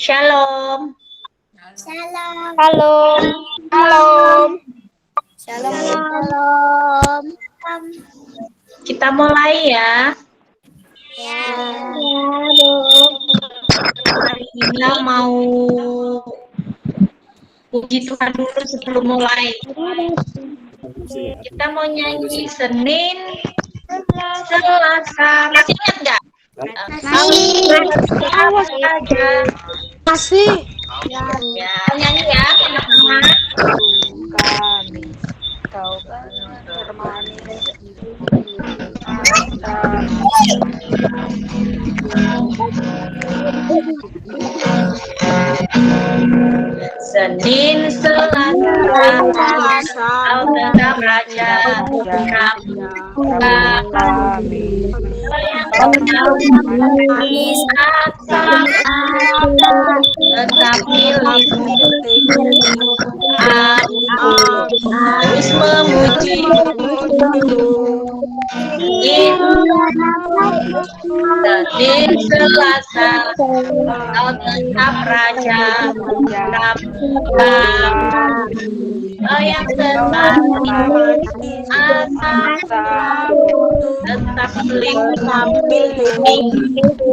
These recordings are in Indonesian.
Shalom. Shalom. Halo. Shalom. Shalom. Shalom. Kita mulai ya. Ya. Hari ini kita mau puji Tuhan dulu sebelum mulai. Kita mau nyanyi Senin, Selasa. Masih ingat nggak? Masih. Ya, nyanyi ya teman-teman. Kami kau bermani Senin, Selasa, kau tetap raja, kami tetap milikmu. Aku harus memuji. Senin, Selasa, kau tetap raja, tetap kau yang terbaik, tetap milikmu.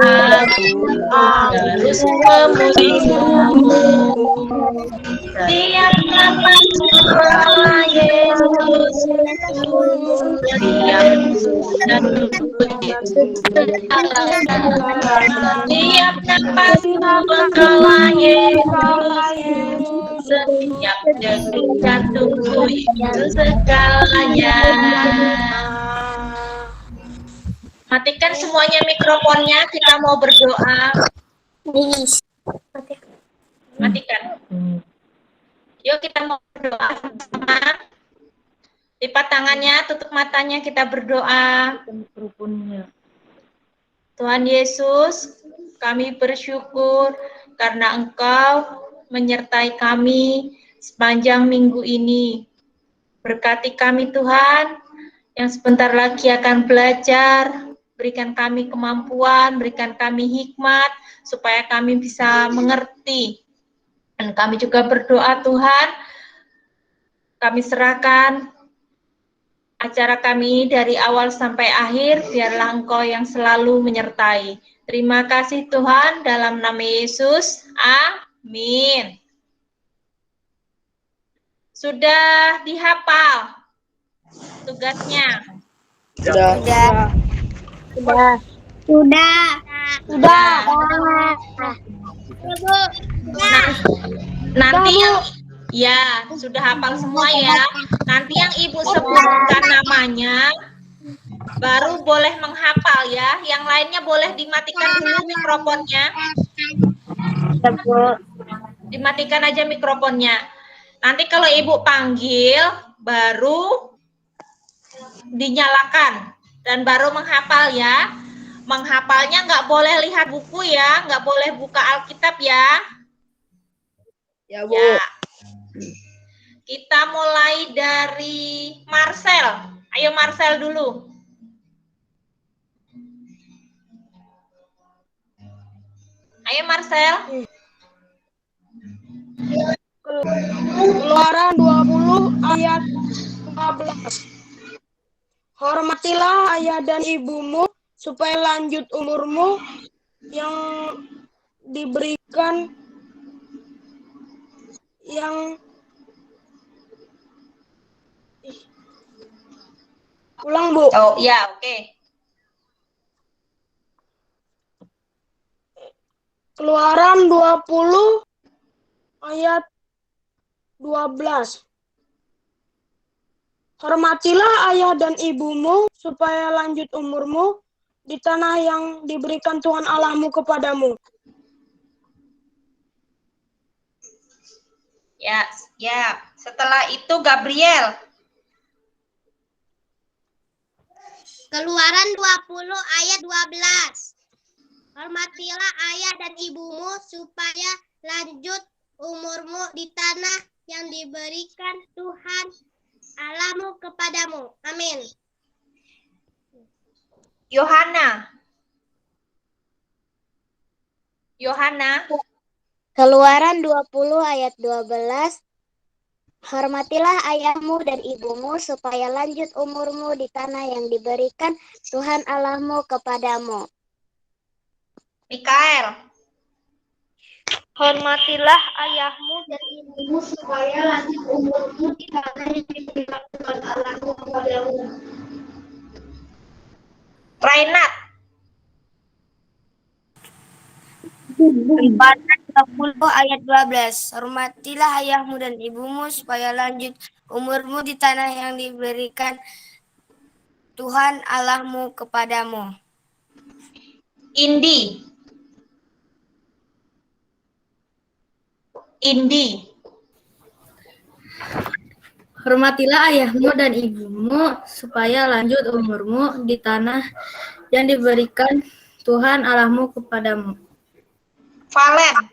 Aku harus memujimu. Setiap nafasku adalah Yesus, setiap jantungku setiap nafasku adalah Yesus, setiap degup jantungku itu segalanya. Matikan semuanya mikrofonnya, kita mau berdoa. Matikan. Yuk kita mau berdoa sama. Lipat tangannya, tutup matanya, kita berdoa. Tuhan Yesus, kami bersyukur karena Engkau menyertai kami sepanjang minggu ini. Berkati kami Tuhan, yang sebentar lagi akan belajar. Berikan kami kemampuan, berikan kami hikmat, supaya kami bisa mengerti. Dan kami juga berdoa Tuhan, kami serahkan acara kami dari awal sampai akhir, biarlah Engkau yang selalu menyertai. Terima kasih Tuhan, dalam nama Yesus, amin. Sudah dihafal tugasnya? Sudah. Nanti yang ya sudah hafal semua ya. Nanti yang Ibu sebutkan namanya baru boleh menghafal ya. Yang lainnya boleh dimatikan dulu mikrofonnya. Dimatikan aja mikrofonnya. Nanti kalau Ibu panggil baru dinyalakan dan baru menghafal ya. Menghafalnya nggak boleh lihat buku ya, nggak boleh buka Alkitab ya. Ya, Bu. Ya. Kita mulai dari Marcel. Ayo Marcel dulu. Ayo Marcel. Keluaran 20 ayat 15. Hormatilah ayah dan ibumu supaya lanjut umurmu yang diberikan yang ulang, Bu. Oh ya, oke. Keluaran 20 ayat 12. Hormatilah ayah dan ibumu supaya lanjut umurmu di tanah yang diberikan Tuhan Allahmu kepadamu. Ya, ya. Setelah itu Gabriel. Keluaran 20 ayat 12. Hormatilah ayah dan ibumu supaya lanjut umurmu di tanah yang diberikan Tuhan Allahmu kepadamu. Amin. Yohana. Keluaran 20 ayat 12. Hormatilah ayahmu dan ibumu supaya lanjut umurmu di tanah yang diberikan Tuhan Allahmu kepadamu. Mikael. Hormatilah ayahmu dan ibumu supaya lanjut umurmu di tanah yang diberikan Tuhan Allahmu kepadamu. Rainat. Keluaran 20 ayat 12. Hormatilah ayahmu dan ibumu supaya lanjut umurmu di tanah yang diberikan Tuhan Allahmu kepadamu. Indi. Hormatilah ayahmu dan ibumu supaya lanjut umurmu di tanah yang diberikan Tuhan Allahmu kepadamu. Valen.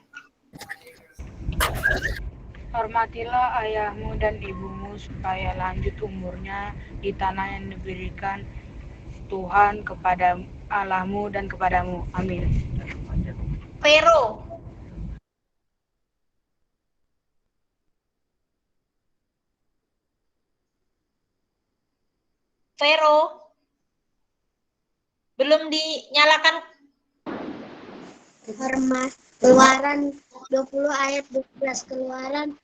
Hormatilah ayahmu dan ibumu supaya lanjut umurnya di tanah yang diberikan Tuhan kepada Allahmu dan kepadamu. Amin. Vero. Belum dinyalakan. Keluaran 20 ayat 12. Keluaran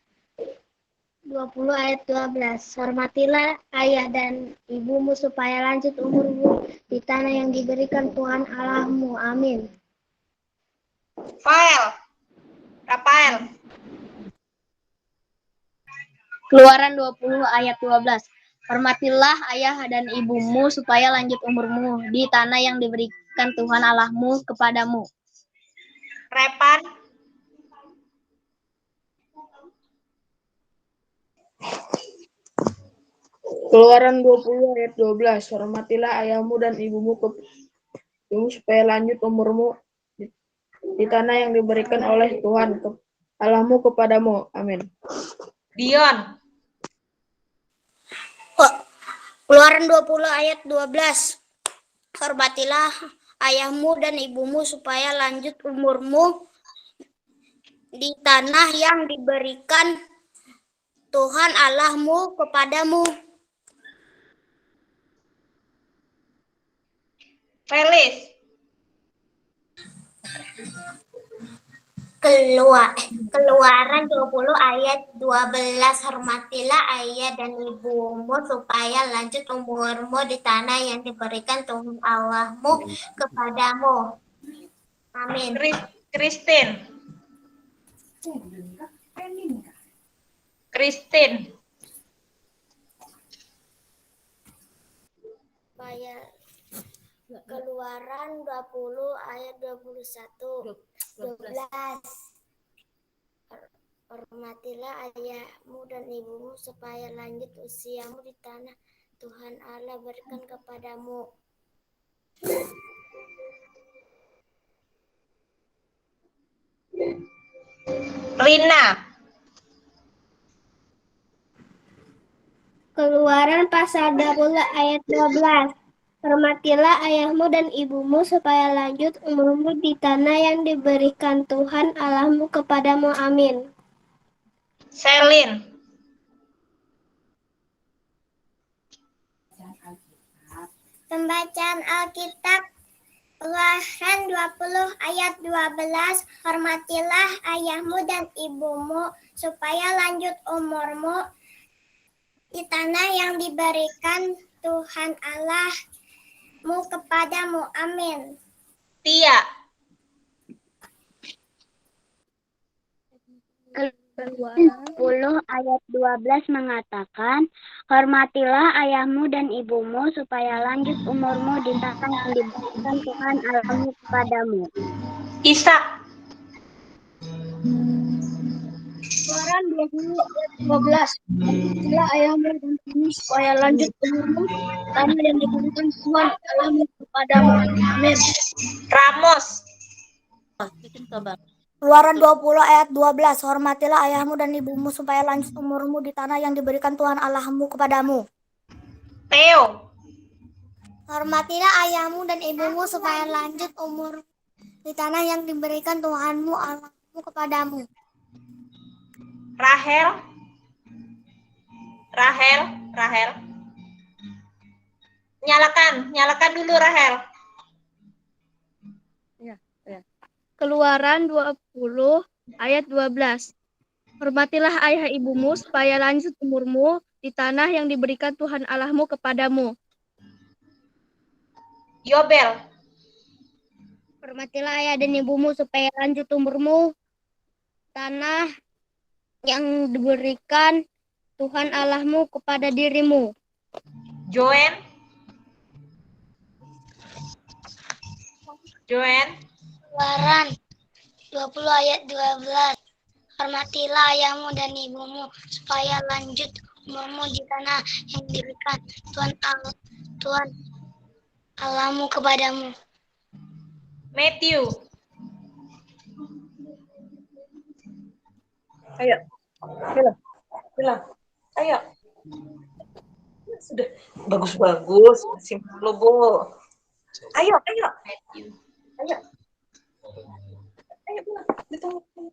20 ayat 12. Hormatilah ayah dan ibumu supaya lanjut umurmu di tanah yang diberikan Tuhan Allahmu. Amin. Rafael. Keluaran 20 ayat 12. Hormatilah ayah dan ibumu supaya lanjut umurmu di tanah yang diberikan Tuhan Allahmu kepadamu. Repan. Keluaran 20 ayat 12. Hormatilah ayahmu dan ibumu supaya lanjut umurmu di tanah yang diberikan oleh Tuhan Allahmu kepadamu. Amin. Dion. Keluaran 20 ayat 12. Hormatilah ayahmu dan ibumu supaya lanjut umurmu di tanah yang diberikan Tuhan Allahmu kepadamu. Felis. Keluaran 20 ayat 12. Hormatilah ayah dan ibumu supaya lanjut umurmu di tanah yang diberikan Tuhan Allahmu kepadamu. Amin. Christine. Keluaran 20 ayat 12. Hormatilah ayahmu dan ibumu supaya lanjut usiamu di tanah Tuhan Allah berikan kepadamu. Rina. Keluaran pasal 20 ayat 12. Hormatilah ayahmu dan ibumu supaya lanjut umurmu di tanah yang diberikan Tuhan Allahmu kepadamu. Amin. Selin. Pembacaan Alkitab. Keluaran 20 ayat 12. Hormatilah ayahmu dan ibumu supaya lanjut umurmu di tanah yang diberikan Tuhan Allahmu kepadamu. Amin. Tia. Keluaran 10 ayat 12 mengatakan, hormatilah ayahmu dan ibumu supaya lanjut umurmu di tanah yang diberikan Tuhan Allahmu kepadamu. Ishak. Keluaran 20 ayat 12. Hormatilah ayahmu dan ibumu supaya lanjut umurmu di tanah yang diberikan Tuhan Allahmu kepadamu. Amin. Ramos. Keluaran 20 ayat 12. Hormatilah ayahmu dan ibumu supaya lanjut umurmu di tanah yang diberikan Tuhan Allahmu kepadamu. Theo. Hormatilah ayahmu dan ibumu supaya lanjut umur di tanah yang diberikan Tuhanmu Allahmu kepadamu. Rahel. Nyalakan dulu Rahel. Keluaran 20 ayat 12. Hormatilah ayah ibumu supaya lanjut umurmu di tanah yang diberikan Tuhan Allahmu kepadamu. Yobel. Hormatilah ayah dan ibumu supaya lanjut umurmu tanah yang diberikan Tuhan Allahmu kepada dirimu. Joen. Keluaran 20 ayat 12. Hormatilah ayahmu dan ibumu supaya lanjut umurmu di tanah yang diberikan Tuhan Allahmu kepadamu. Matthew. Ayo, bilang. Ayo. Sudah bagus. Masih malu, Bu. Ayo. Matthew. Ayo, bilang. Ditunggu.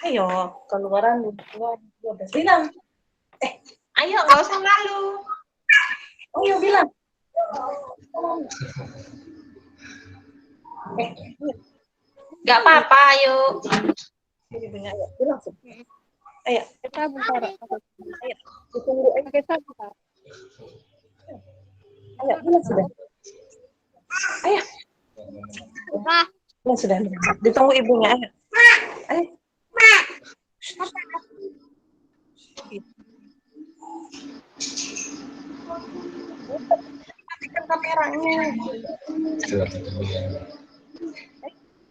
Ayo, Keluaran 12. Bilang. Ayo, nggak usah malu. Ayo, bilang. Nggak apa-apa, ayo. Ini punya, ayo. Bilang. Ayo. Ayo. Ditunggu. Ayo, bilang sudah. Ayo. Bilang sudah. Ditunggu ibunya. Ayo. Matikan kameranya.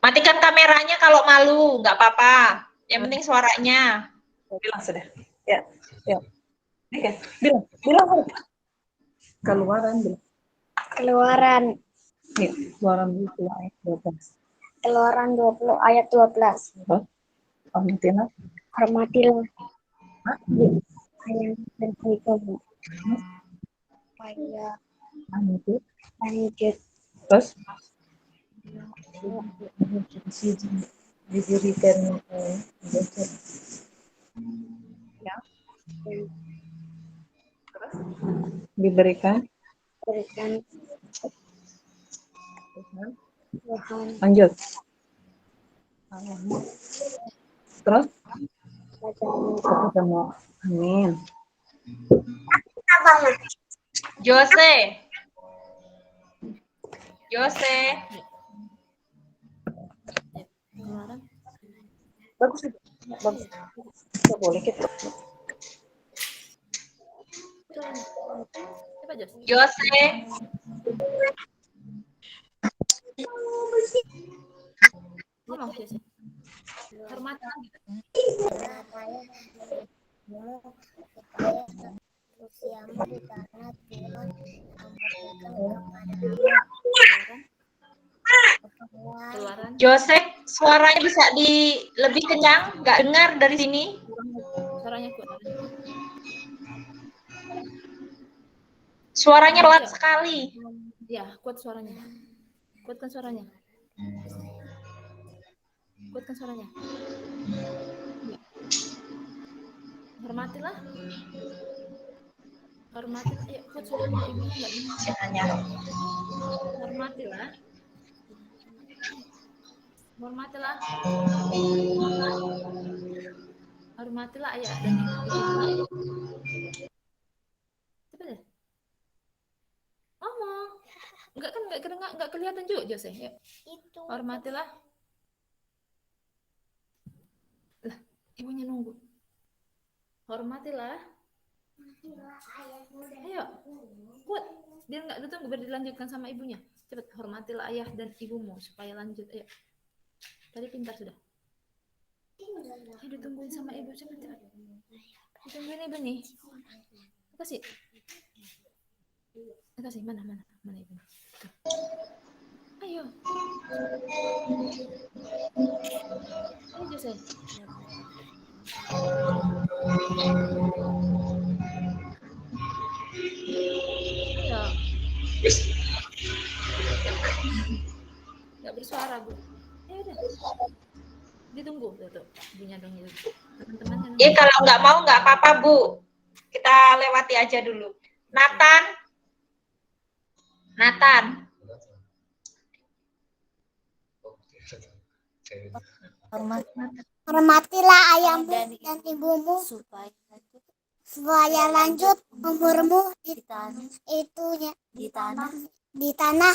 Matikan kameranya kalau malu, nggak apa-apa. Yang penting suaranya. Bilang sudah. Ya. Oke. Bilang. Keluaran. Keluaran Nih, Keluaran 20 ayat 12. Keluaran 20 ayat 12. Hormatilah. Hormatilah ayah dan ibumu supaya Lanjut. terus diberikan ya. Terus diberikan berikan Tuhan. Tuhan Lanjut. Terus ketemu. Amin. Jose. Bagus. Nggak boleh kita. Jose. usiamu di tanah Tuhan kepadamu. Jose, suaranya bisa lebih kencang, nggak dengar dari sini. Suaranya pelan sekali. Ya, kuatkan suaranya. Kuatkan suaranya. Ya. Hormatilah. Ya, kuat suaranya. Ibu enggak dengar. Hormatilah ayah dan ibu. Coba deh. Ngomong. Enggak kelihatan juga Jose. Ya. Hormatilah. Lah, ibunya nunggu. Hormatilah. Ayo, kuat. Biar nggak ditunggu, biar dilanjutkan sama ibunya. Cepat, hormatilah ayah dan ibumu supaya lanjut. Ayo. Tadi pintar sudah. Ayo ditungguin sama ibu, cepat. Ditungguin ibu nih. Kasih. Mana ibunya? Ayo. Ayo Jose. Ayo. Nggak bersuara, Bu. Ya udah. Ditunggu tuh. Ibunya dong itu. Teman-temannya. Ya kalau nggak mau nggak apa-apa Bu. Kita lewati aja dulu. Nathan. Hormatilah ayahmu dan ibumu supaya lanjut umurmu di tanah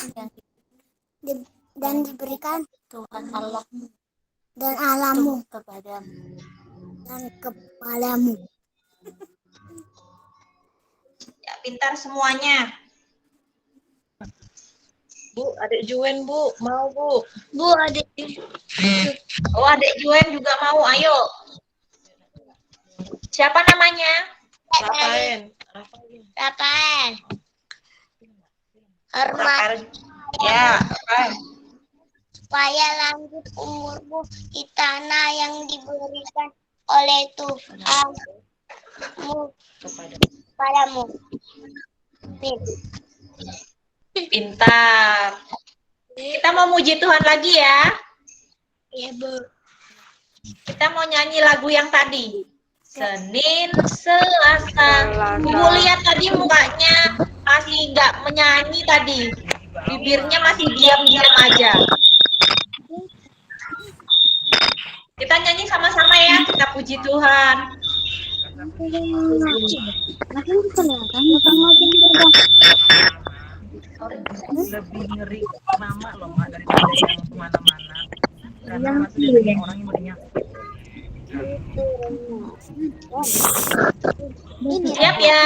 dan diberikan Tuhan Allah dan Allahmu kepadamu. Ya, pintar semuanya. Bu, adik Juen, Bu. Mau, Bu. Bu, adik. Oh, adik Juen juga mau. Ayo. Siapa namanya? Rafael. Rafael. Rafael. Ya, Rafael. Supaya lanjut umurmu di tanah yang diberikan oleh Tuhanmu kepadamu. Pintar. Kita mau muji Tuhan lagi ya. Iya, Bu. Kita mau nyanyi lagu yang tadi. Senin, Selasa. Ibu lihat tadi mukanya masih nggak menyanyi tadi. Bibirnya masih diam-diam aja. Kita nyanyi sama-sama ya. Kita puji Tuhan. Lebih ngeri mama loh, Mak, daripada yang kemana-mana. Karena masih dari orang yang berinya. Siap ya.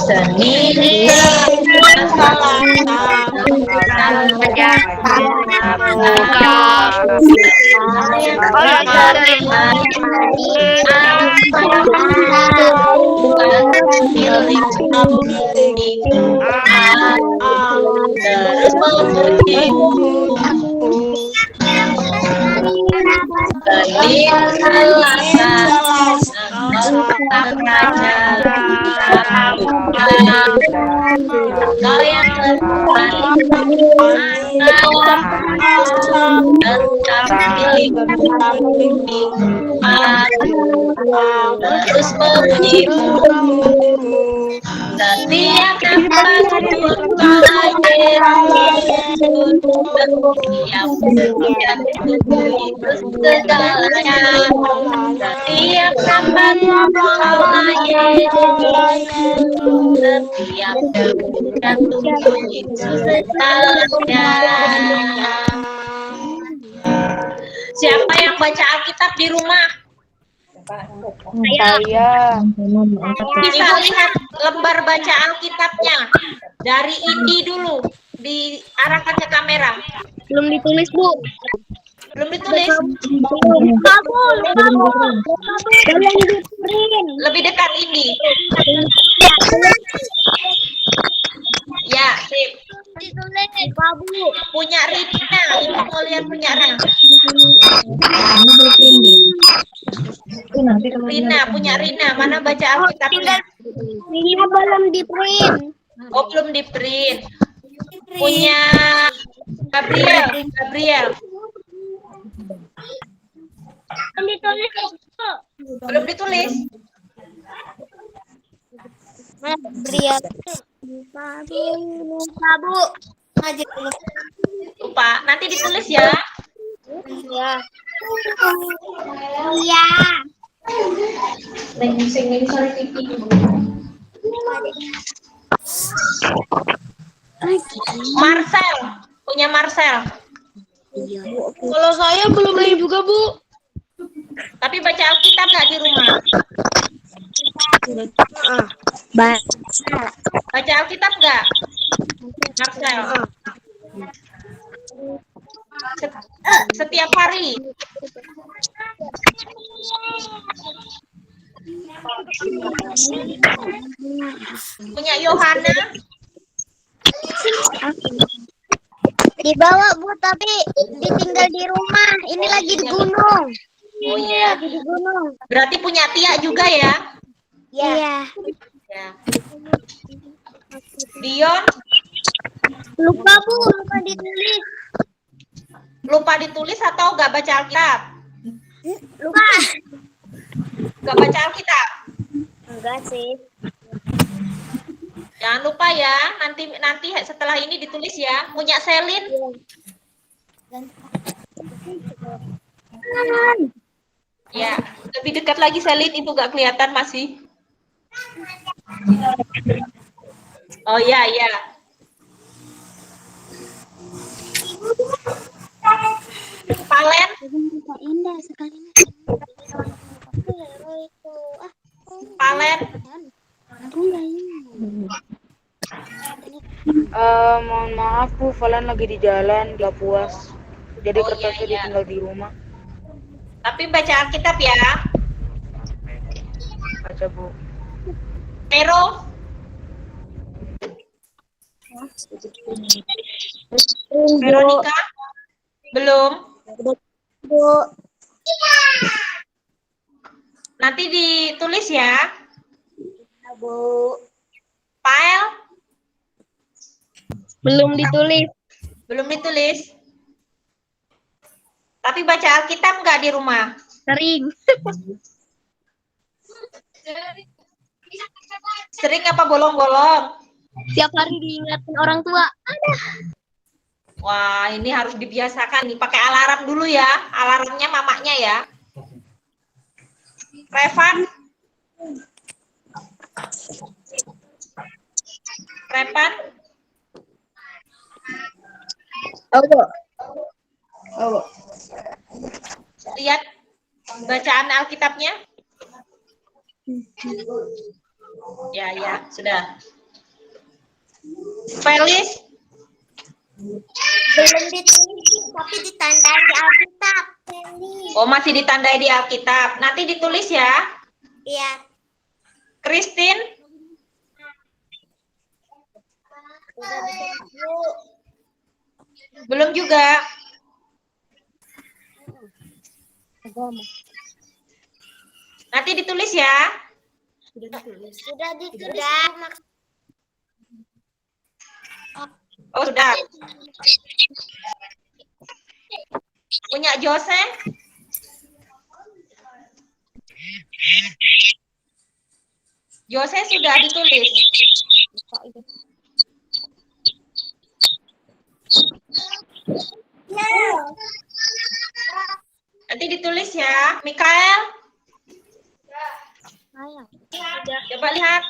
Senin, terus memujimu. Senin, Selasa, Engkau Raja, Engkau yang lepas, Engkau milikmu, terus memujimu. Setiap nafasku Engkau Yesus, setiap jantungku itu segalanya. Setiap nafasku Engkau Yesus, setiap jantungku itu segalanya. Siapa yang baca Alkitab di rumah? Saya. Bisa lihat lembar baca Alkitabnya. Dari Indi dulu, diarahkan ke kamera. Belum ditulis, Bu. Belum ditulis? Lebih dekat Indi. Ya, sip. Ditulis, Babu. Punya Rina, Ibu mau lihat punya Rina, punya Rina. Mana baca Alkitabnya? Ini belum di print. Oh, belum di print. Punya Gabriel. Ditulis. Belum ditulis? Gabriel. Babu. Lupa, nanti ditulis ya. Ya. Iya. Marcel, punya Marcel. Kalau saya belum lagi juga, Bu. Tapi baca Alkitab nggak di rumah? Baca Alkitab nggak? Marcel. Setiap hari. Punya Yohana. Dibawa, Bu, tapi ditinggal di rumah. Ini lagi di gunung. Oh ya. Lagi di gunung. Berarti punya Tia juga ya? Iya. Ya. Dion, Lupa Bu, lupa ditulis. lupa ditulis atau nggak baca Alkitab? Lupa. Nggak baca Alkitab? Enggak sih. Jangan lupa ya, nanti setelah ini ditulis ya. Punya Selin? Ya, lebih dekat lagi Selin, itu nggak kelihatan masih. Oh ya, ya. Palen? Indah sekali. Palen? Mohon maaf Bu, Valen lagi di jalan, gak puas. Jadi Oh, kertasnya iya, iya. ditinggal di rumah. Tapi baca Alkitab ya. Baca Bu. Pero? Veronica? Belum? Bu. Nanti ditulis ya. Bu. Pael? Belum ditulis. Belum ditulis. Tapi baca Alkitab nggak di rumah? Sering. Sering apa bolong-bolong? Tiap hari diingatin orang tua. Wah, ini harus dibiasakan nih. Pakai alarm dulu ya. Alarmnya mamanya ya. Revan? Revan? Oh, Lihat bacaan Alkitabnya. Ya, ya, sudah. Felis? Belum ditulis, tapi ditandai di Alkitab. Oh, masih ditandai di Alkitab. Nanti ditulis ya. Iya. Christine? Udah ditulis, Bu. Belum juga. Nanti ditulis ya. Sudah ditulis. Sudah ditulis. Oh, sudah. Punya Jose? Jose sudah ditulis. Nanti ditulis ya. Mikael? Coba lihat.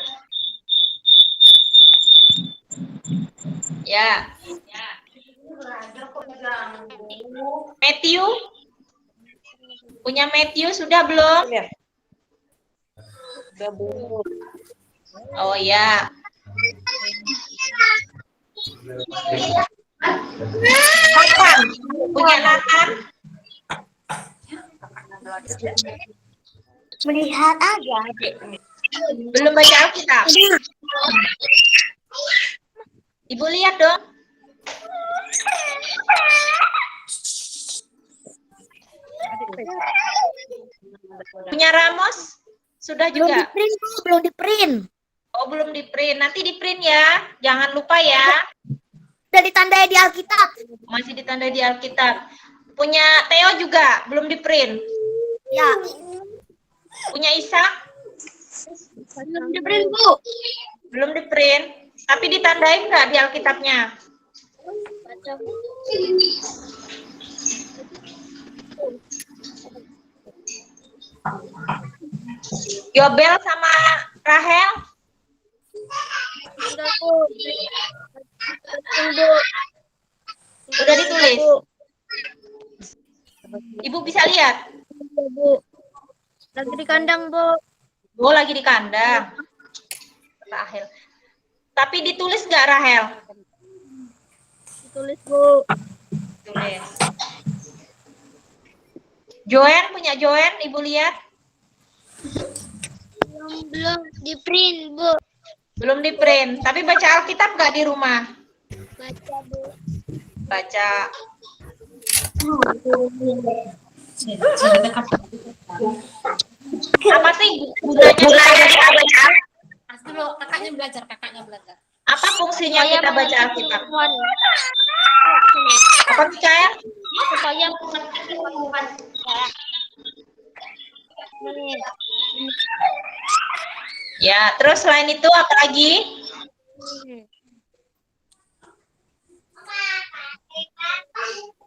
Ya. Matthew? Punya Matthew sudah belum? Oh ya. Nathan? Punya Nathan? Melihat aja. Belum baca Alkitab? Ibu lihat dong. Punya Ramos? Sudah Belum juga? di-print, Bu. Belum di-print. Oh, belum di-print. Nanti di-print ya. Jangan lupa ya. Udah ditandai di Alkitab. Masih ditandai di Alkitab. Punya Theo juga? Belum di-print. Ya. Punya Ishak? Belum di-print, Bu. Belum di-print. Tapi ditandai nggak di Alkitabnya? Yobel sama Rahel? Udah, Bu. Udah ditulis? Ibu bisa lihat? Bu. Lagi di kandang, Bu. Oh, lagi di kandang. Rahel. Tapi ditulis nggak Rahel? Ditulis, Bu. Tulis. Joen, punya Joen, Ibu lihat? Belum di-print, Bu. Belum di-print. Tapi baca Alkitab nggak di rumah? Baca, Bu. Baca. Apa sih gunanya kita baca? Dulu kakaknya belajar. Apa fungsinya kita baca Alkitab? Apa Mikael? Supaya mengerti Tuhan. Ya, terus selain itu apa lagi?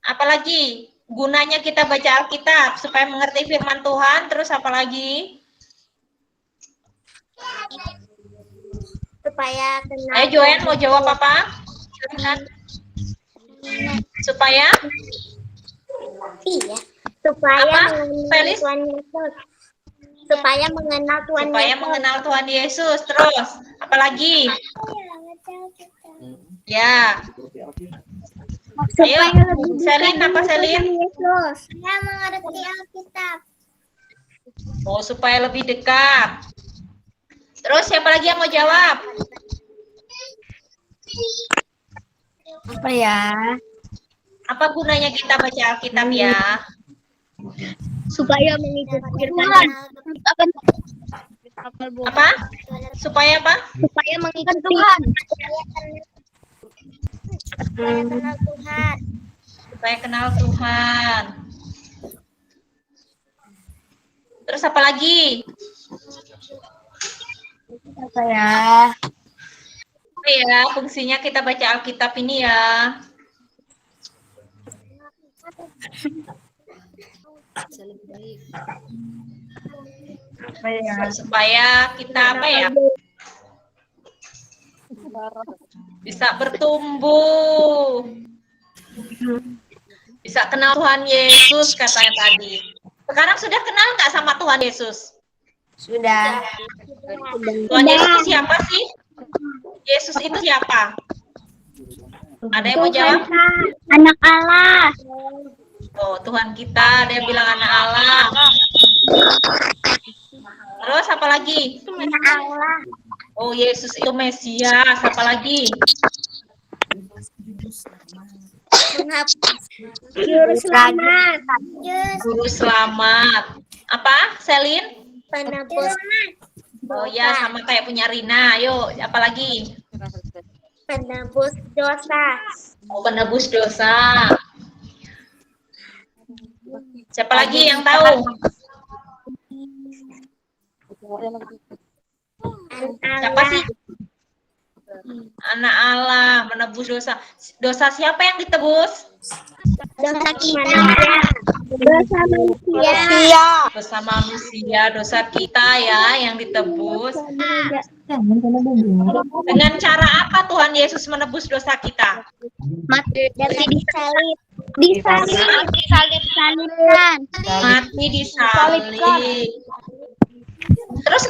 Apalagi gunanya kita baca Alkitab supaya mengerti firman Tuhan, terus apa lagi? Supaya kenal. Ayo Joen mau jawab apa? Silakan. Supaya Iya. Supaya Apa? mengenal Felis? Tuhan Yesus. Supaya mengenal Tuhan supaya Yesus. mengenal Tuhan Yesus. Terus apa lagi? Ya. Ayo, Selin apa Selin? Yesus. Supaya mengerti Alkitab. Oh, supaya lebih dekat. Terus siapa lagi yang mau jawab? Apa ya? Apa gunanya kita baca Alkitab ya? Supaya mengikuti firman Apa? Supaya apa? Supaya mengikuti Tuhan. Supaya kenal Tuhan. Supaya kenal Tuhan. Terus apa lagi? Apa ya? Apa ya fungsinya kita baca Alkitab ini ya? Bisa lebih baik. Supaya kita apa ya? Bisa bertumbuh. Bisa kenal Tuhan Yesus katanya tadi. Sekarang sudah kenal nggak sama Tuhan Yesus? Sudah. Tuhan Yesus itu siapa sih? Yesus itu siapa? Ada yang mau jawab? Anak Allah. Oh, Tuhan kita, ada yang bilang anak Allah. Terus apa lagi? Anak Allah. Oh, Yesus itu Mesias. Apa lagi? Juru selamat. Guru selamat. Apa, Selin? Penebus. Oh ya, sama kayak punya Rina. Ayo, apa lagi? Penebus dosa. Oh, penebus dosa. Siapa lagi yang tahu? Siapa sih? Anak Allah menebus dosa. Dosa siapa yang ditebus? Dosa kita. Dosa manusia. Dosa manusia, dosa kita ya yang ditebus. Dengan cara apa Tuhan Yesus menebus dosa kita? Mati disalib. Disalibkan. Mati disalib. Terus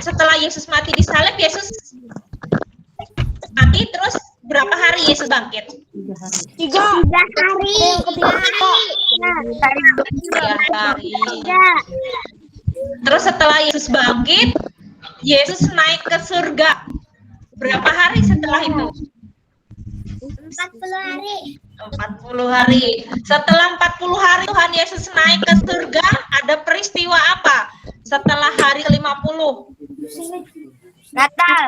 setelah Yesus mati disalib, Yesus mati terus berapa hari Yesus bangkit? 3 hari. 3 hari. Terus setelah Yesus bangkit, Yesus naik ke surga. Berapa hari setelah itu? 40 hari. 40 hari. Setelah 40 hari Tuhan Yesus naik ke surga, ada peristiwa apa? Setelah hari ke-50. Natal.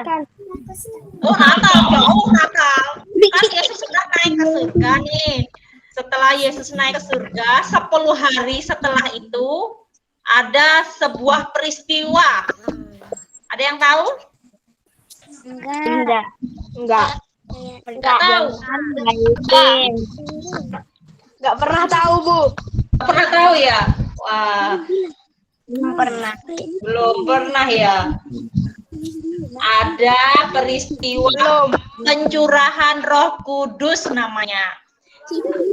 Oh, Natal. Oh, Natal. Kan Yesus sudah naik ke surga nih. Setelah Yesus naik ke surga, 10 hari setelah itu ada sebuah peristiwa. Ada yang tahu? Enggak. Enggak tahu. Enggak pernah tahu, Bu. Pernah tahu ya? Wah, Belum pernah. belum pernah ya. Ada peristiwa pencurahan Roh Kudus namanya.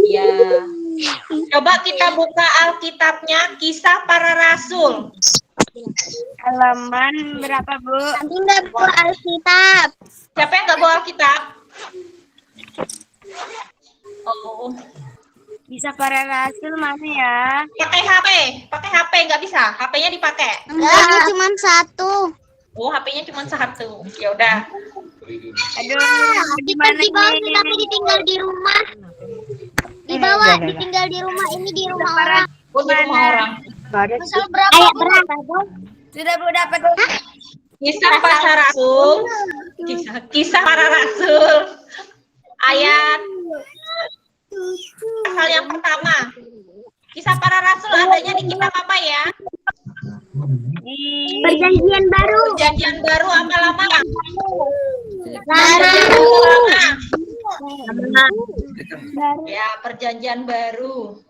Ya. Coba kita buka Alkitabnya, Kisah Para Rasul. Halaman berapa, Bu? Nanti enggak bawa Alkitab. Siapa yang nggak bawa Alkitab? Oh, Bisa Para Rasul mana ya? pakai HP nggak bisa. HP-nya dipakai. Enggak, ini cuma 1. Oh, HP-nya cuma 1. Ya udah. Aduh, gimana nih? Tapi ditinggal di rumah. Di bawah, ditinggal di rumah. Ini di rumah orang. Semua orang. Pasal berapa? Ayat berapa, Bu? Sudah Bu dapat. Kisah para rasul. Kisah para rasul. Ayat pasal yang pertama. Kisah para rasul adanya di kitab apa ya? Perjanjian baru. Perjanjian baru apa lama? Ya, perjanjian baru.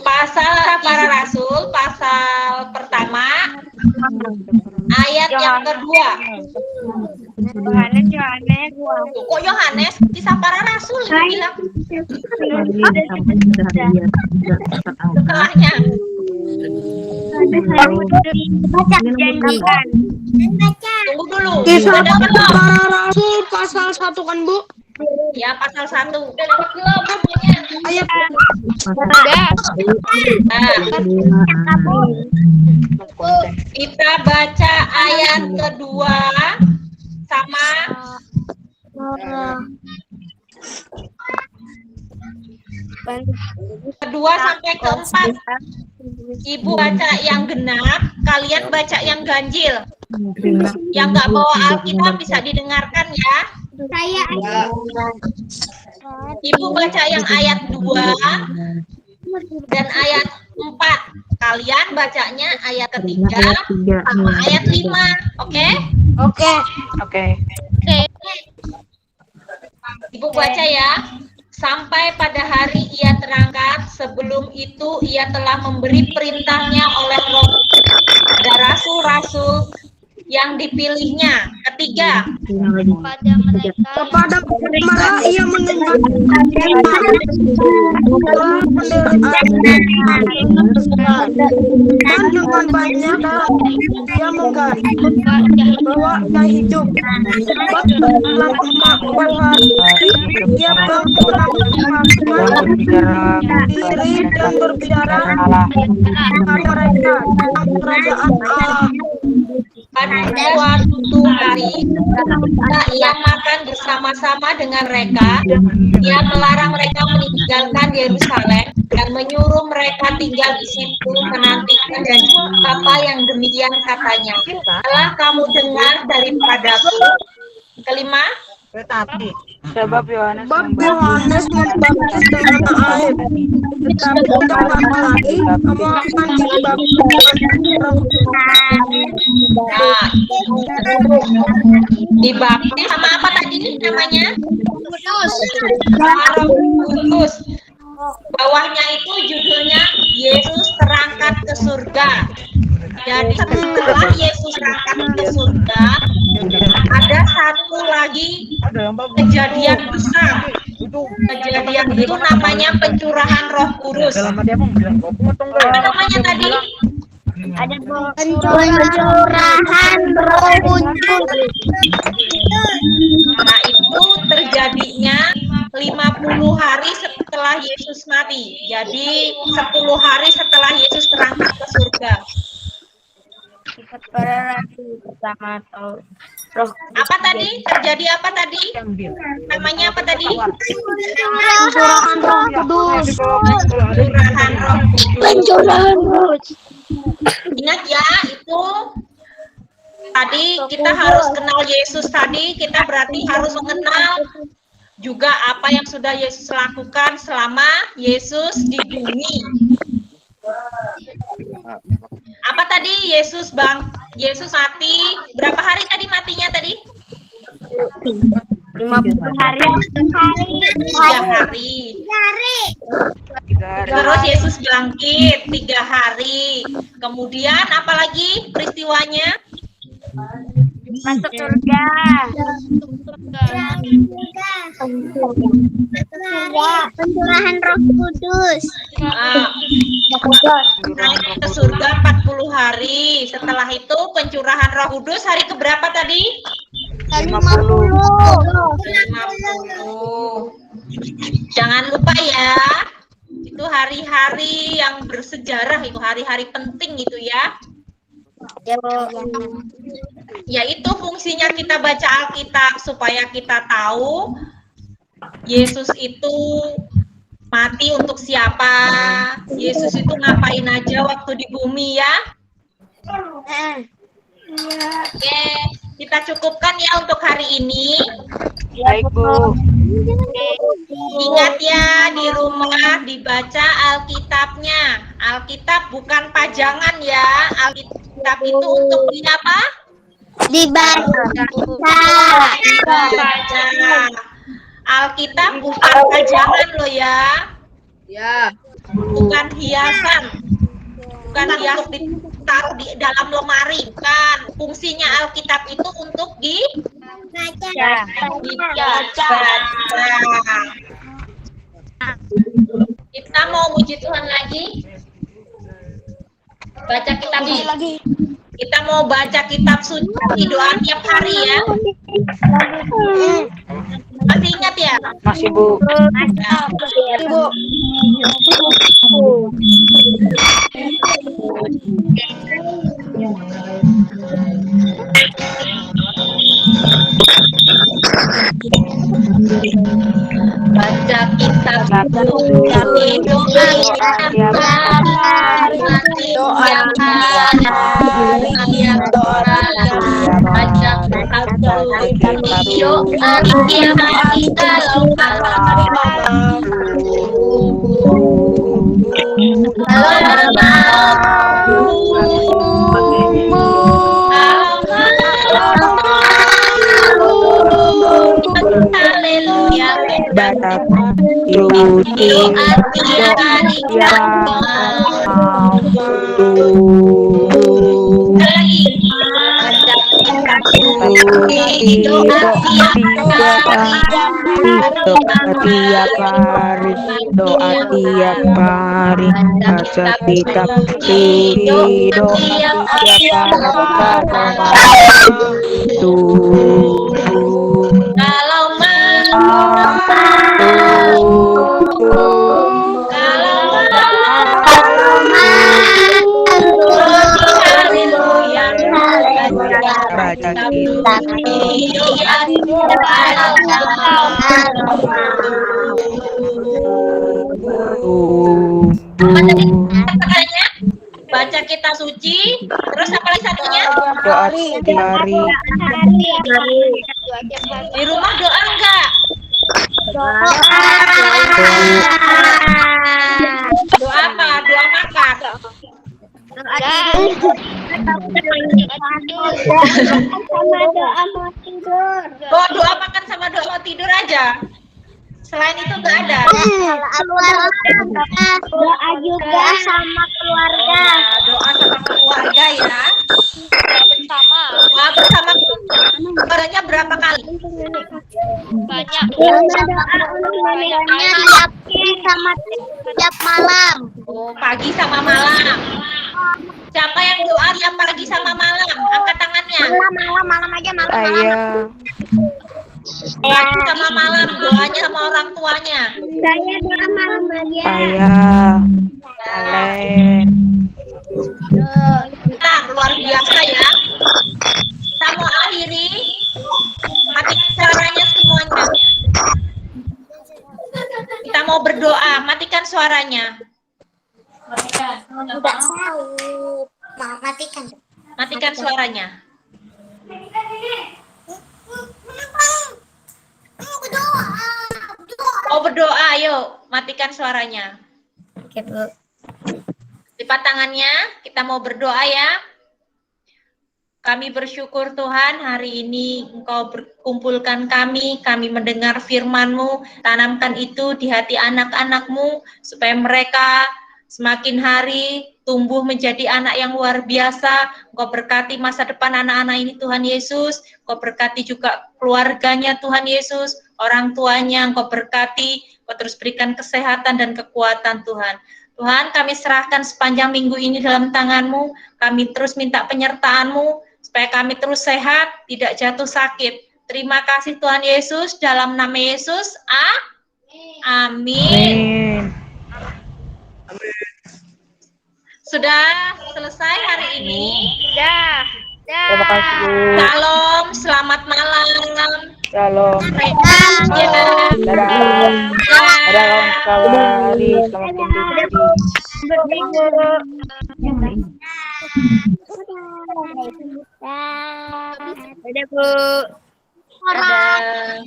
Pasal para rasul, pasal pertama, ayat yang kedua. Kok Yohanes? Kisah para rasul bilang. Setelahnya. Tunggu dulu. Kisah Udah dapat belum? para rasul pasal 1 kan, Bu? Ya, pasal 1. Udah dapat belum bukunya? Ayat Kita baca ayat kedua sama kedua sampai keempat. Ibu baca yang genap, kalian baca yang ganjil. Yang nggak bawa Alkitab bisa didengarkan ya. Saya Ibu baca yang ayat 2 dan ayat 4. Kalian bacanya ayat ketiga sama ayat 5. Oke? Oke. Ibu baca ya. Sampai pada hari ia terangkat, sebelum itu ia telah memberi perintahnya oleh Roh pada rasul-rasul yang dipilihnya. Ketiga, kepada mereka ia menunjukkan dan dengan banyak ia menggali bahwa ia hidup. Selama 40 hari ia diri dan berbicara kepada mereka tentang kerajaan Allah. pada suatu hari ia makan bersama-sama dengan mereka. Ia melarang mereka meninggalkan Yerusalem dan menyuruh mereka tinggal di situ menantikan dan apa yang demikian katanya. Telah kamu dengar daripadaku. Kelima, Sebab Yohanes membaptis dengan air, tetapi tidak lama lagi kamu akan dibaptis dengan Roh. dibaptis sama apa tadi namanya? Roh Kudus. Bawahnya itu judulnya Yesus terangkat ke surga. Jadi setelah Yesus terangkat ke surga, ada satu lagi kejadian besar. Kejadian itu namanya pencurahan Roh Kudus. Apa namanya tadi? ada pencurahan Roh Kudus. Nah, itu terjadinya 50 hari setelah Yesus mati. Jadi 10 hari setelah Yesus terangkat ke surga. Pertama atau Apa tadi? Terjadi apa tadi? Namanya apa tadi? Pencurahan Roh Kudus. Pencurahan Roh Kudus. Pencurahan Roh. Ingat ya, itu tadi kita harus kenal Yesus tadi, kita berarti harus mengenal juga apa yang sudah Yesus lakukan selama Yesus di bumi. Apa tadi? Yesus mati berapa hari tadi matinya tadi? 50 hari. 3 hari. Terus Yesus bangkit 3 hari. Kemudian apalagi peristiwanya? Masuk surga. Pencurahan Roh Kudus. Naik ke surga 40 hari. Setelah itu pencurahan Roh Kudus hari keberapa tadi? 50. 50. Jangan lupa ya. Itu hari-hari yang bersejarah, itu hari-hari penting itu ya. Yaitu fungsinya kita baca Alkitab supaya kita tahu Yesus itu Mati untuk siapa? Yesus itu ngapain aja waktu di bumi ya? Oke, kita cukupkan ya untuk hari ini. Baik, Bu. Ingat ya, di rumah dibaca Alkitabnya. Alkitab bukan pajangan ya. Alkitab itu untuk di apa? Dibaca. Dibaca. Alkitab bukan pajangan loh ya. Ya. Bukan hiasan. Bukan hias ditaruh di dalam lemari. Kan fungsinya Alkitab itu untuk dibaca. Kita mau muji Tuhan lagi. Baca kitab lagi. Kita mau baca kitab suci, doa tiap hari ya. Masih ingat ya? Masih, Bu. Baca kitab suci, doa tiap hari, baca kitab suci, doa tiap hari kalau haleluya, Baca suci, doa tiap hari, doa tiap hari, baca kitab suci, doa tiap kalau baca kitab baca kitab suci, terus apa lagi satunya? doa tiap hari. Di rumah doa enggak? Doa apa? Doa makan. Oh, doa makan sama doa mau tidur aja. Selain itu enggak ada. Doa juga sama keluarga. Doa sama keluarga ya. Doa bersama keluarganya berapa kali? Banyak. Doa untuk neneknya sama tiap malam. Oh, pagi sama malam. Siapa yang doa tiap pagi sama malam? Angkat tangannya. Malam aja Saya Pagi sama malam doanya sama orang tuanya. Saya doa malam aja. Alen. Nah, luar biasa ya. Kita mau akhiri. Matikan suaranya semuanya. Kita mau berdoa. Matikan suaranya. Tidak tahu. Mau matikan. Matikan suaranya. Oh, berdoa, ayo. Matikan suaranya. Oke, Bu. Lipat tangannya. Kita mau berdoa ya. Kami bersyukur Tuhan hari ini Engkau berkumpulkan kami mendengar firman-Mu, tanamkan itu di hati anak-anak-Mu, supaya mereka semakin hari tumbuh menjadi anak yang luar biasa. Engkau berkati masa depan anak-anak ini Tuhan Yesus, Engkau berkati juga keluarganya Tuhan Yesus, orang tuanya Engkau berkati, Engkau terus berikan kesehatan dan kekuatan Tuhan. Tuhan, kami serahkan sepanjang minggu ini dalam tangan-Mu, kami terus minta penyertaan-Mu, supaya kami terus sehat, tidak jatuh sakit. Terima kasih Tuhan Yesus, dalam nama Yesus, amin. Sudah selesai hari ini? Terima kasih. Shalom, selamat malam. Shalom. Ya. Dadah. Dadah kawan-kawan. Selamat tidur. Dadah, Bu. Dadah.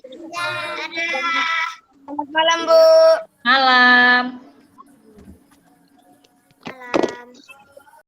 Selamat malam, Bu. Malam.